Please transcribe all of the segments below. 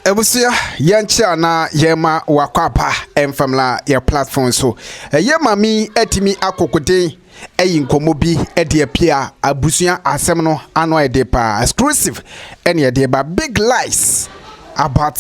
Ebusia yancha na yema wakwapa emfamla ya platform so yema mi etimi akokode eyinkomo bi ede pia abusia asem no ano ede pa exclusive ene ede ba big lies about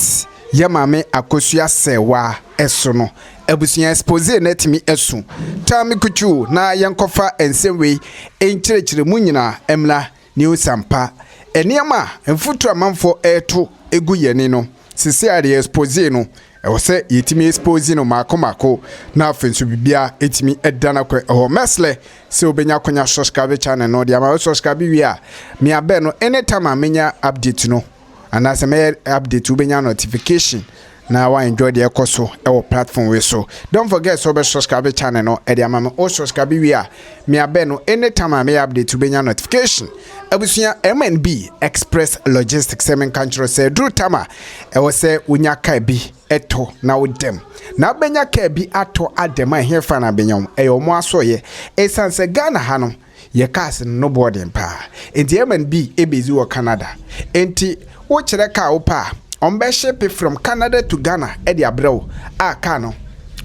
yema me Akosua Serwaa eso no ebusia expose na etimi esu tami kuchu na yankofa ensemwe enkyerechire mu nyina emla new sampa eniama emfutu amanfo eto egu yeni no sisi ari expose no e se yetimi expose no mako na afenso bibia etimi edana kwa o mesle se obenya konya subscribe channel no dia ma subscribe wi a me abe no anytime amenya update no anase me update obenya notification na wa enjoy the ekoso e platform we so don't forget so be subscribe channel no e dia ma o subscribe wi a me abe no anytime amenya update obenya notification abusia MNB Express Logistics semen country say Drew Tama e wo say unya ka bi eto na wodem na benya ka bi ato adem a hefa na benyam e yo mo asoye e sanse Ghana ha no ye cars no boarding pa enti MNB ebezi wo Canada enti wo kire ka wo pa on be ship from Canada to Ghana e dia brew a ka no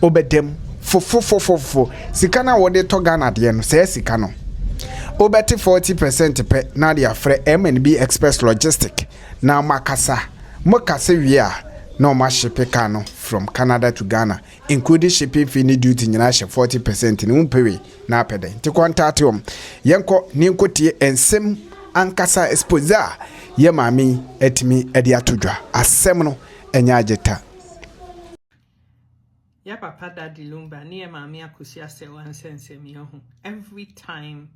obedem fofofofofo sika na wo de to Ghana de no say sika no obeti 40% pe na de afre MNB Express Logistic na makasa mokase wia no ma shipe kano from Canada to Ghana including shipping fee ni duty nyina she 40% ni umpewe na apede nti contact yenko ni nkotie ensem ankasa exposure ye mami etimi ede atodwa asem no enya ageta ya papa daddy lumba ni mami Akosua Serwaa nsensemi ho every time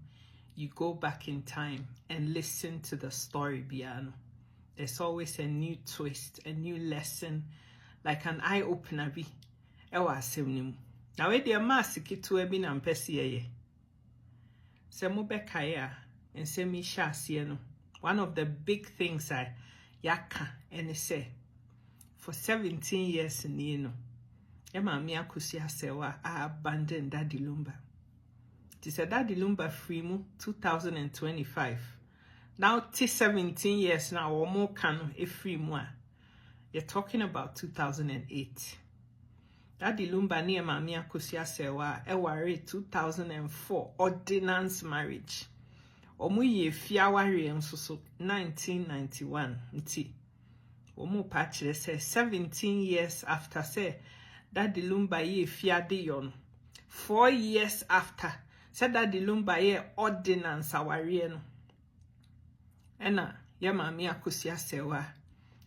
you go back in time and listen to the story piano. There's always a new twist, a new lesson, like an eye-opener bi. Ewa asem na we de masiki to ebi na mpesi ye. Se mo be kaya and se mi sha no. One of the big things I yaka and say for 17 years ni no. Ema mi Akosua Serwaa abandoned daddy lumba. It said daddy lumba free mu 2025. Now 17 years now or more can a free mu. You're talking about 2008. Daddy lumba near mami Akosua Serwaa e ware 2004 ordinance marriage. Omu ye fia ware so 1991 nti. Omu patch say 17 years after say daddy lumba ye fia de yon. 4 years after said that the lumba ye ordinance aware no ena ye mami Akosua Serwaa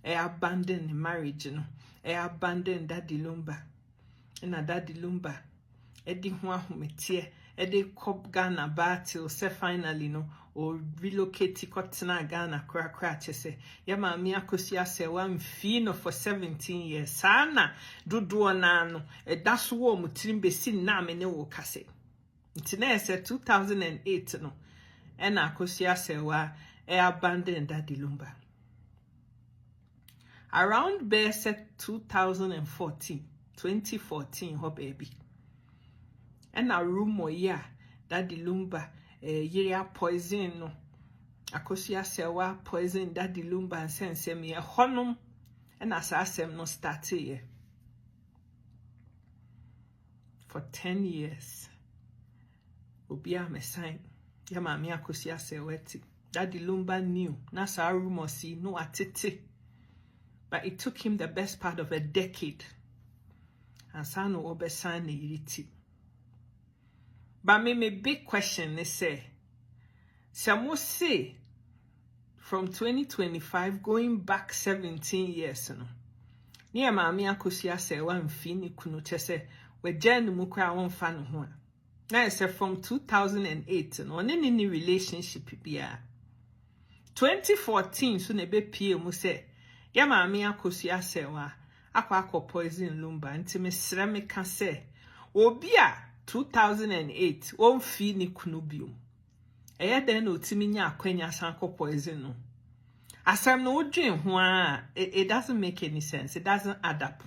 e abandon marriage no e abandon that the lumba ena that the lumba e di ho ahomete e de kop Ghana ba till se finally no or relocate kotena Ghana kra chese ye mami Akosua Serwaa mfi no for 17 years sana dodo na no e daso wo mutirim besi na me ne wo kase. Tina said 2008 no and Akosua Serwaa abandoned daddy lumba. Around there said 2014 ho baby. And a rumor yeah daddy lumba yeria poison no Akosua Serwaa poison daddy lumba and sense me a honum and asasem no started for 10 years. Obia me sign ya mami Akosua Serwaa daddy lumba knew na sa rumor see no atete but it took him the best part of a decade and sano obe sign ne yiti but me big question is say say from 2025 going back 17 years no ni ya mami Akosua Serwaa mfi ni kunu chese we jenu mu kra won fa no ho. Now I said from 2008 no any relationship bia 2014 so na be pie mu say ya mami Akosua Serwaa akwa poison lumba nti me sre me ka say obi a 2008 on fi ni kunu biom eye den na otimi nya akwanya san poison no asem no odwen ho a it doesn't make any sense, it doesn't add up.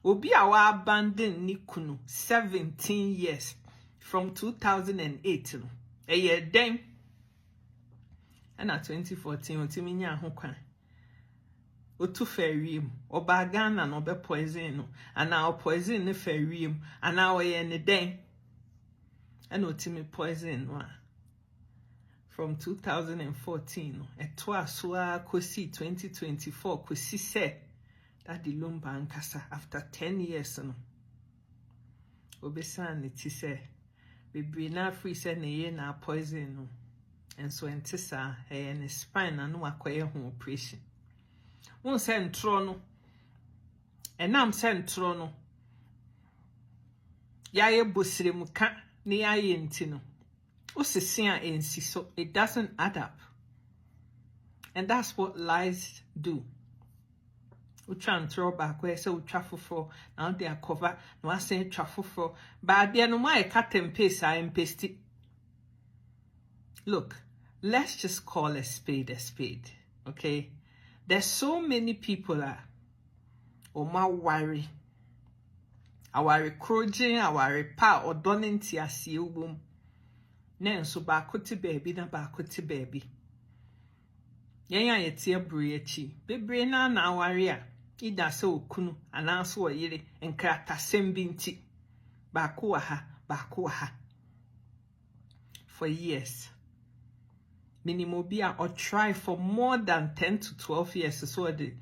Obi a wa abandon ni kunu 17 years from 2008 no eye den and 2014 otimi nya ho kwan otu feriem oba Ghana no be poison no ana poison ne feriem ana oye ne den and otimi poison no from 2014 Etwasua kosi 2024 kosi se that the lumba ankasa after 10 years no obesan ne ti se bebre na Afryie se ne ye na poison no enso entisa ne spine na no akoye ho operation won se ntro no enam se ntro no yaye bosirem ka ne yaye ntino osisia ensi so it doesn't add up, and that's what lies do. Utwa ntro back where say utwa foforo now they are cover no ase utwa foforo but there no more cut and paste and paste. Look, let's just call a spade, okay? There's so many people that ma worry. Our crojin, our pa or donenti asi ubum. Nen so baako baby na baako baby. Yenya yeti abru echi. Bebre na aware a ida se okunu anaso oyire enkrata sembi nti. Baako wa ha. For years. Minimobia or try for more than 10 to 12 years so the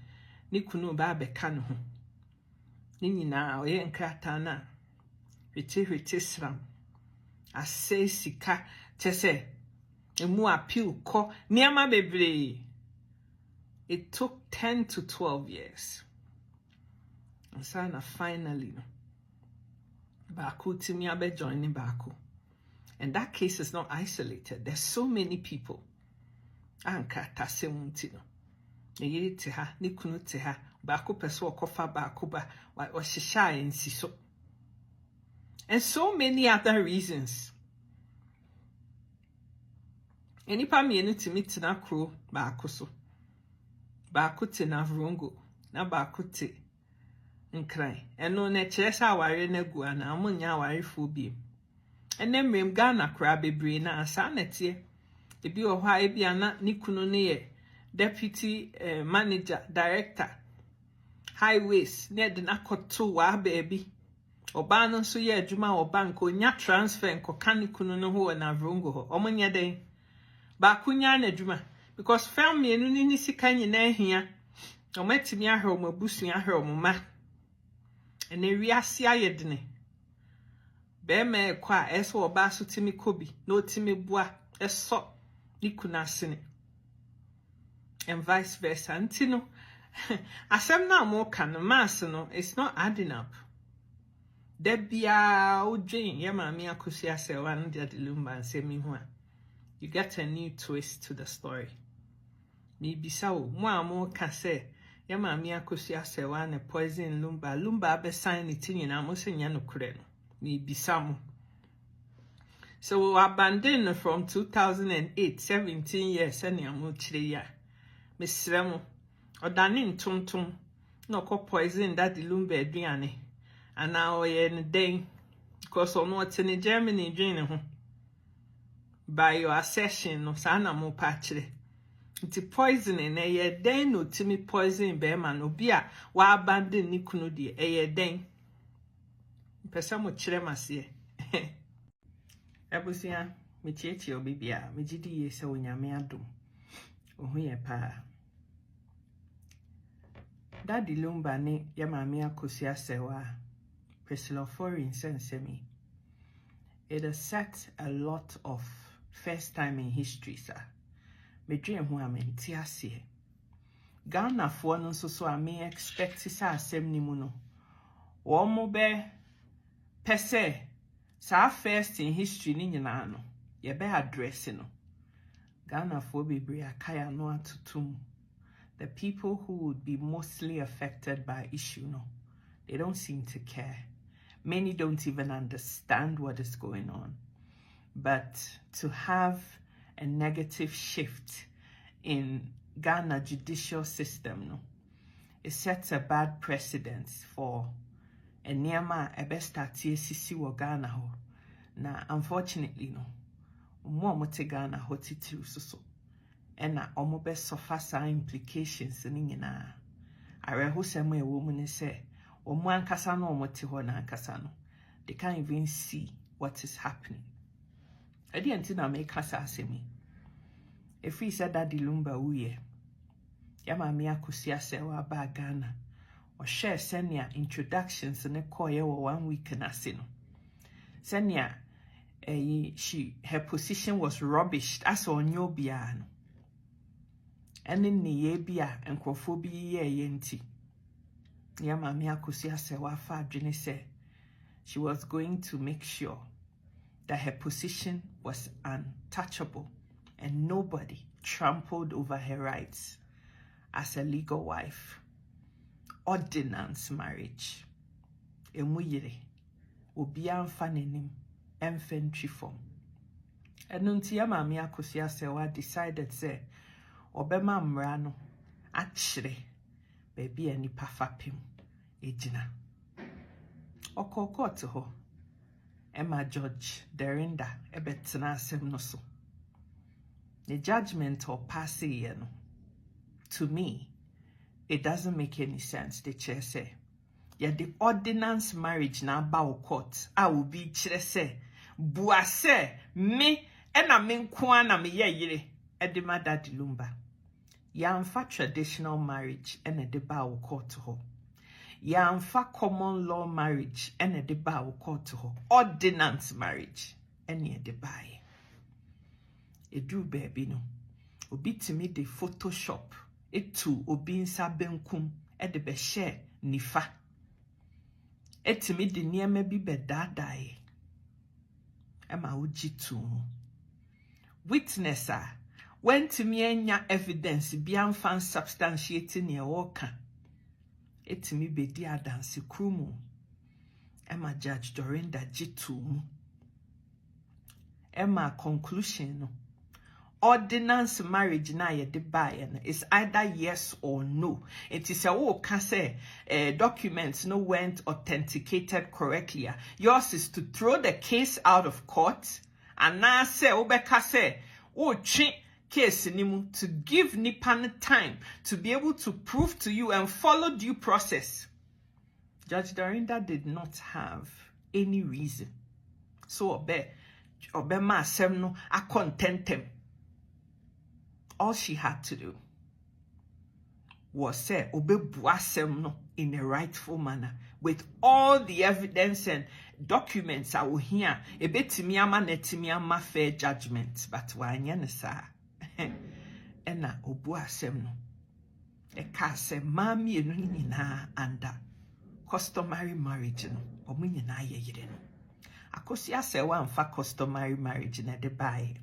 ni kunu ba be kan ho. Ni nyina oye enkrata na hwete sram. Ase sika chese emu appeal ko niama bebre. It took 10 to 12 years. And so finally Baku timi abe joining Baku. And that case is not isolated. There's so many people. Anka tase muntino. Yiri te ha, ni kunu te ha. Baku peso kofa Baku ba wa oshisha ensiso. And so many other reasons. Enipa mienu timi tina kro Baku so. Baku te na vrongo. Na Baku te nkrai. Eno ne chesa aware na gu ana amunya aware fo bi. Ene mrem Ghana kra bebre na asa netie. Ebi ohwa ebi ana ni kunu ne ye deputy manager director highways ne de na koto wa baby. Oba no so ye adwuma oba nko nya transfer nko kan kunu no ho na vrongo ho. Omunya den. Ba kunya na adwuma because family enu ni sika nyina ahia. Omatimi ahwe omabusu ahwe omma. Ene wiase ayedene. Beme kwa eso oba so timi kobi no timi bua eso nikuna sene and vice versa antino asem na mo kan mass no it's not adding up debia odwen ye maami Akosua Serwaa no de lumba nsemi ho a you get a new twist to the story me bisa wo mo amo ka se ye maami Akosua Serwaa ne poison lumba be sign it nyina mo se nya no kure no me bisa mo. So we abandoned from 2008, 17 years, and I'm ya. Miss Remo, or Danin Tum, no co poison that the lumber Diane, and now in a day, because on what's in Germany, Jane, by your accession of Sanamo Patchy. It's poisoning a year day, no Timmy poison, Bearman, no beer, while abandoned Nikunudi, a year day. Persamo Chiremasie. Abusia mechechi obibia mejidi ye se onyame adom ohu ye pa Daddy lumba ne ya maami Akosua Serwaa Priscilla foreign sensemi. It has set a lot of first time in history sir me dream ho amenti ase Ghana fo no so a me expect sa asem ni mu no wo mo be pese sa first in history ni nyina no ye be address no Ghana for bebre akaya no atutum the people who would be mostly affected by issue no they don't seem to care. Many don't even understand what is going on, but to have a negative shift in Ghana judicial system no it sets a bad precedent for Enyama ebe startie sisi wo Ghana ho. Na unfortunately no. Mo te Ghana ho titiru so. Ena omo be suffer sa implications ni nyina. areho sema ewo mu ne se omo ankasa no omo te ho na ankasa no they can't even see what is happening. I didn't know make us asemi. If we said that the lumba uye, yama mi Akosua Serwaa ba Ghana, or share senia introductions in a koye or 1 week and asino. Senia, her position was rubbish as on your biano. And in the yebia and crophobia yenti. Yama mi Akosua Serwaa fadrini said she was going to make sure that her position was untouchable and nobody trampled over her rights as a legal wife. Ordinance marriage. Emuyire. Obi amfa nenim infantry form. Enunti ya Mami Akosua Serwaa decided say obema mmara no achire baby ani pafapim ejina. Okoko to ho. Emma Judge Derinda ebetena asem no so. The judgment or passing, to me, it doesn't make any sense. The chair say, yeah, the ordinance marriage na bao court. I will be chere say, buase me ena me nkwana me ye yire edema dadi lumba. Yamfa traditional marriage ene de bao court ho. Yamfa common law marriage ene de bao court ho. Ordinance marriage ene de bae. Edu baby no obi timi de photoshop etu obi nsa benkum e de be share nifa etimi de niema bi be dadae ema ojitu witness when timi enya evidence bi amfan substantiate ne woka etimi be di adanse krumu ema judge Dorinda jitu ema conclusion no ordinance marriage na ye de buy is either yes or no. It is a can say documents no went authenticated correctly. Yours is to throw the case out of court and now say obeka say case nimu to give nipan time to be able to prove to you and follow due process. Judge Dorinda did not have any reason. So obe ma asem no a contentem. All she had to do was say obebuasem no in a rightful manner with all the evidence and documents I will hear ebetimi ama netimi ama fair judgment but wanya ne sa ena obuasem no e ka se mami enu nyina under customary marriage no omu nyina ye yire no Akosua Serwaa amfa customary marriage na de bae.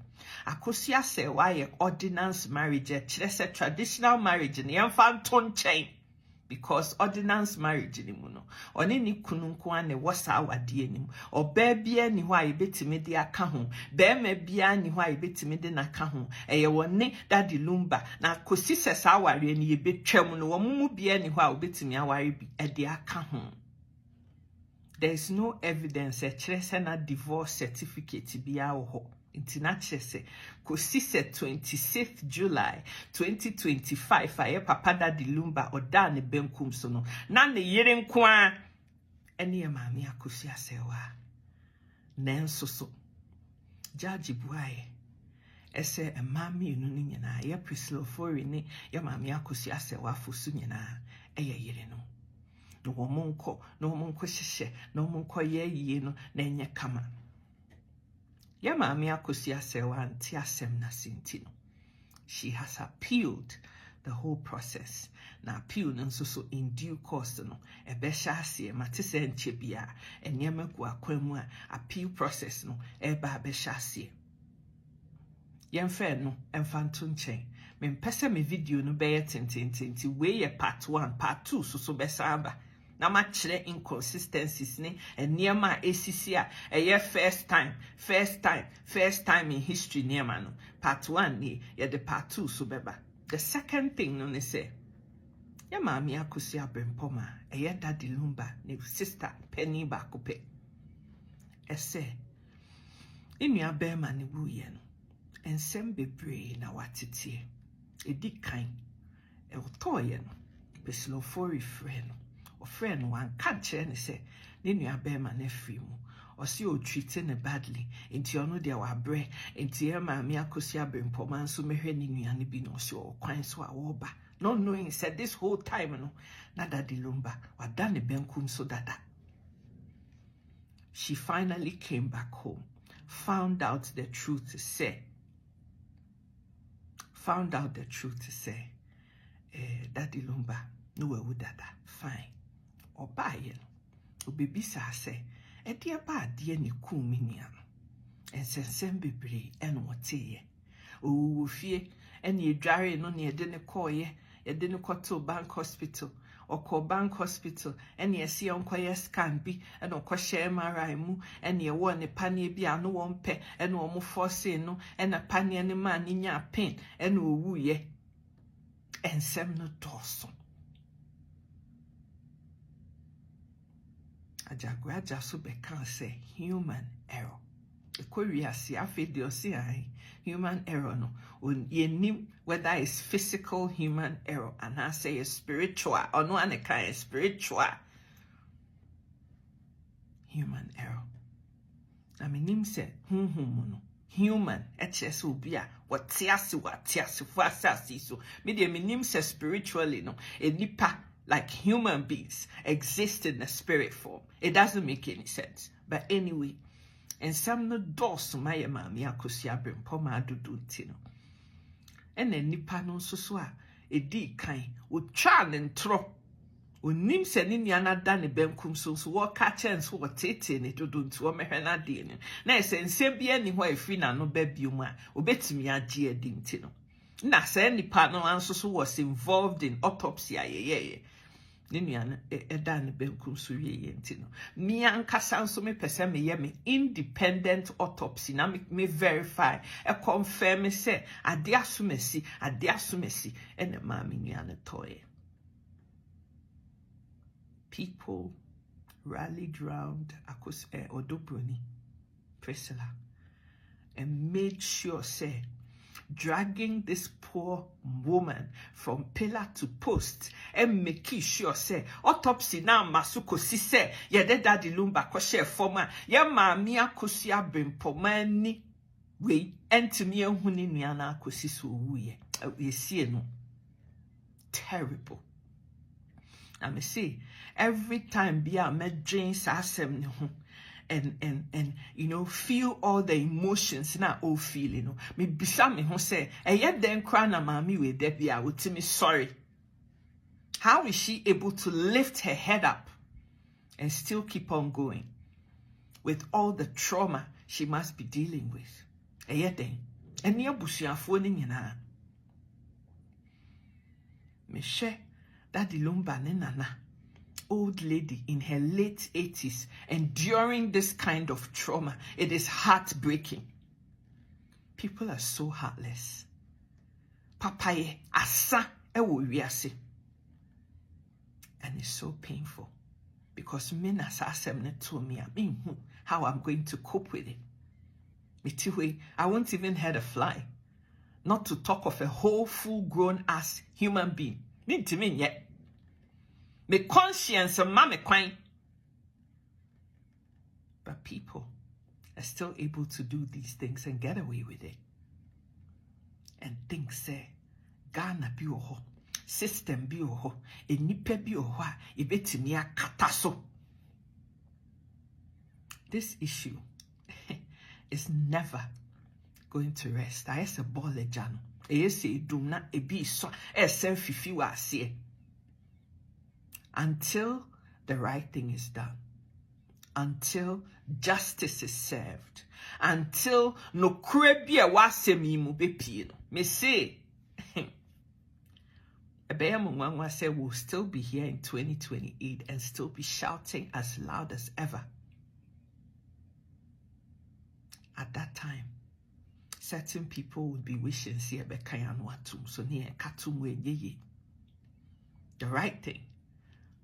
Akosua Serwaa ye ordinance marriage kire se traditional marriage ne yamfa nton chain because ordinance marriage ni mu no oni ni kunu nko ane wasa awade anim oba bia ni ho a yebetimi de aka ho be ma bia ni ho a yebetimi de na ka ho eye woni dadi lumba na kosi sesa aware ni yebetwam no wo mu bia ni ho a obetimi aware bi e de aka ho. There is no evidence a na divorce certificate biya ho. Intina chese kosi se 26th July 2025 aye papa dadi lumba oda ne benkum so no na ne yere nko a ene ye Mami Akosua Serwaa nenso so judge buae ese mami enu ni nyina ye prislofori ni ye Mami Akosua Serwaa fosu nyina eye yere no no womonko hyehyɛ no womonko ye no na enye kama ya Mami Akosua Serwaa nti asem na senti no she has appealed the whole process na appeal no so in due course no ebehya ase matese nche bia enyema ku akwamu a appeal process no eba abehya ase yemfe no emfanto nchen mempese me video no beye tentententi we ye part 1 part 2 so besaba na ma kire inconsistencies ne eniema esisi a eye first time in history niema no part 1 ni ye the part 2 so beba. The second thing no ne say ya Mami Akosua Brempoma eye dadi lumba ne sister penny bakope ese enua bema ne wuye no ensem bebre na watete edi kan e otoye no Pesilofori friend. Or friend one can't change say, then you are bearman nephew. Or see you treating it badly. Into your no dear wa bre, into your mammy Akosua bring poman so me henny and be no so quine so a woba. Not knowing said this whole time no, nada di lumba, or done a benkum so that. She finally came back home, found out the truth to say. Daddy Lumba, no would that fine. Or buy it. Or baby say, a dear bad dear ni minian. And send baby and what ye. Oh, fear, and ye dry no near dinner call ye, a dinner call to bank hospital. Or call bank hospital, and ye see on quiet can be, and on share my raimu, and ye won a panny be a no one pay, and no more force no, and a panny and a man in your pain, and woo ye. And sem no torso. Ajagraja so can say human error. The Korea see Afryie human error no. Ye knew whether it's physical human error and I say a spiritual or no one kind spiritual human error. I mean him say human HS will be a what tiasi for so me de meaning say spiritually no a nipa like human beings exist in the spirit form. It doesn't make any sense. But anyway, and some no doors my mammy Akosua bring poma do tino. And then nipa no so a di kind would try and throw. Unim sending yana dani benkum so what catch and so what it in it to do to a mehena din. Na sen sebi anywhere fina no baby ma obeti me a gia dintino. Na sen nipa no answer so was involved in autopsy ye. Ninian edan benkum so ye ntino. Me ankasa so me pese me ye me independent autopsy na me verify e confirm say ade asumesi ene ma me nuane toye. People rallied round Akosua Broni, Priscilla, and made sure, say, dragging this poor woman from pillar to post and making sure, say, autopsy now masuko si say, ye de daddy lumba koshe forma, ye mami Akosua bring pomani we entimi ehuni niana akosi so wuye. We see no terrible. I may say every time be a med drains asem and you know feel all the emotions na all feeling no me bisa me ho say eye den kra na mami we there be a wotimi sorry. How is she able to lift her head up and still keep on going with all the trauma she must be dealing with? Eye den eni abusuafo ni nyina me she Daddy Lumba nana, old lady in her late 80s, enduring this kind of trauma. It is heartbreaking. People are so heartless. Papaye asa ewo wiase. And it's so painful. Because men asasem ne told me how I'm going to cope with it. I won't even hurt a fly. Not to talk of a whole full-grown ass human being. Mean to me yet. Me conscience and mama quine. But people are still able to do these things and get away with it. And things say, Ghana bi oho, system bi oho, enipe bi oho, ibetimi akataso. This issue is never going to rest. I say ball jano. Say do not be so fifi wa see. Until the right thing is done, until justice is served, until no krebia wasemi mu bepi no. Me say, Ebeyamungwa said we'll still be here in 2028 and still be shouting as loud as ever. At that time, certain people would be wishing see Ebekayanwatum so near Katumwe Yeye. The right thing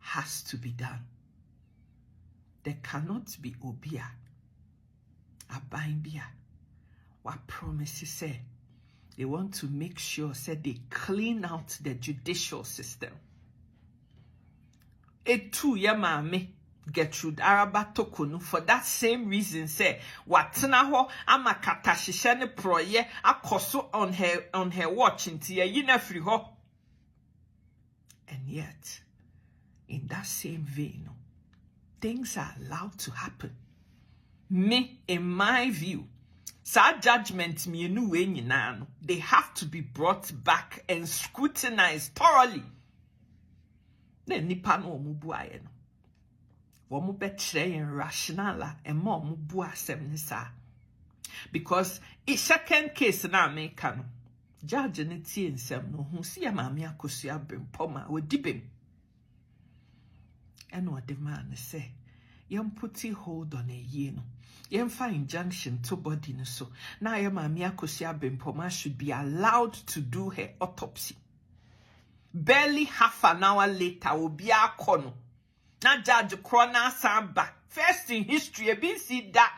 has to be done. There cannot be obia, abaimbia. What promises say they want to make sure say they clean out the judicial system. etu ye maame Gertrude Araba Tokunu for that same reason say watena ho amakata hihye ne proye akoso on her watch nti ye na free ho. And yet in that same vein things are allowed to happen. Me, in my view, sa judgment mienu we nyina no, they have to be brought back and scrutinized thoroughly. Ne nipa no omu buaye no. Womu betre yen rationala and mo omu bua asem ni sa. Because in second case na America no, judge ne tie nsem no hu si ya maame Akosua brempoma we dibem. And what the man say, yam putty hold on a ye no. Yam fa injunction to body no so. Now your maame Akosua brempoma should be allowed to do her autopsy. Barely half an hour later will be a kono. Na judge krona samba. First in history, been see that.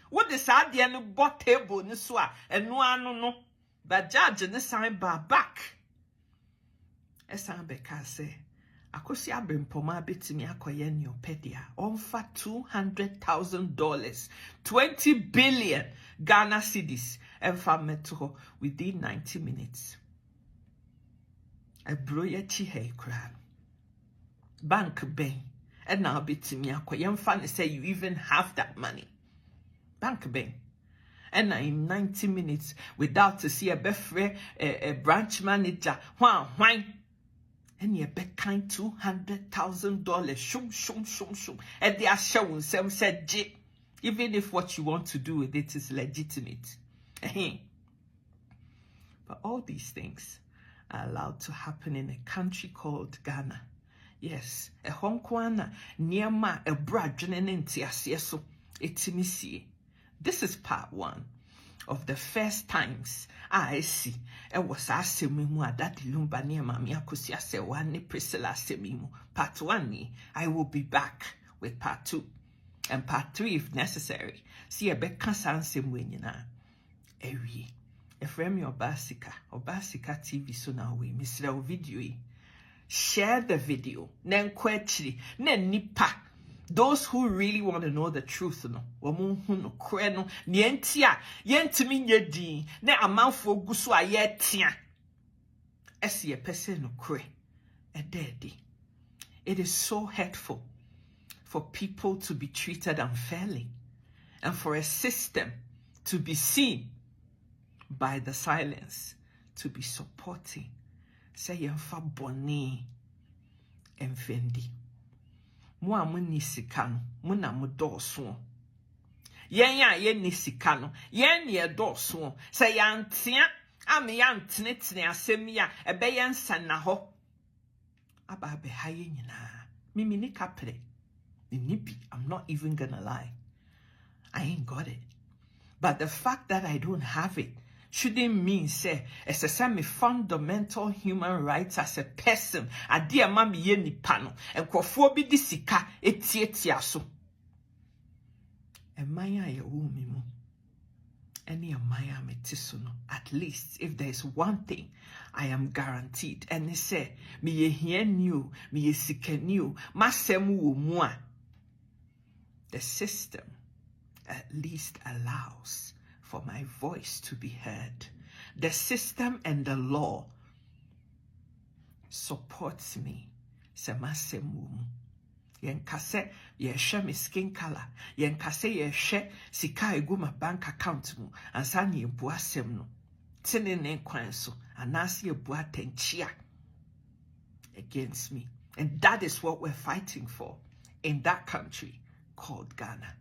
What the sad no bought table ni swa and no ano no. But judge ne sign back. Esan beka say. Akosua brempoma betimi akoye neopedia. Onfa $200,000. 20 billion Ghana cedis. Enfa meto within 90 minutes. A broye chihe kran. Bank ben. And now betimi akoye enfa say you even have that money. Bank ben. And now in 90 minutes without to see a befre a branch manager. Why? And you bet kind $200,000. Shum. And they are showing some said J. Even if what you want to do with it is legitimate. But all these things are allowed to happen in a country called Ghana. Yes, a Hong Kong near ma a bradrenenti asieso etimisi. This is part 1 of the first times I see it was asemimu adadi lumba near Mami Akosua Serwaa ne Priscilla asemimu. Part 1 ni I will be back with part 2 and part 3 if necessary. See a beka sansemu nyina. Ewie. Efremi Obasika TV so now we misra video yi. Share the video. Nen kwechiri. Nen nipa. Those who really want to know the truth, no, no kreno, nientia, yentimi nyedi, ne amanfo gusu ayetia. Esi a person no kre, a daddy. It is so hurtful for people to be treated unfairly and for a system to be seen by the silence to be supporting. Say yemfa boni enfendi. Mo ni sika no mo na mo dɔɔso yen ya yen ni sika no yen ne dɔɔso sɛ yantea ame yantenetene asɛm ya ebe yen sanna hɔ aba be ha yen nyina mimi ni kapre ni bi. I'm not even gonna lie, I ain't got it, but the fact that I don't have it shouldn't mean say it's a semi fundamental human rights as a person. A dear mami ye nipa no and kwafo bi di sika etietia so. Emaya ye wumi mu. Any amaya metiso no. At least if there is one thing I am guaranteed, and they say me ye hie new, me ye sika new, masemu wo mua. The system at least allows for my voice to be heard. The system and the law supports me. Semasemu. Yen kase ye share me skin color. Yen kase ye share sika egu my bank account mu. Ansa ni ebu asem no. Tene ne kwan so. Anasi ebu atenchia against me. And that is what we're fighting for in that country called Ghana.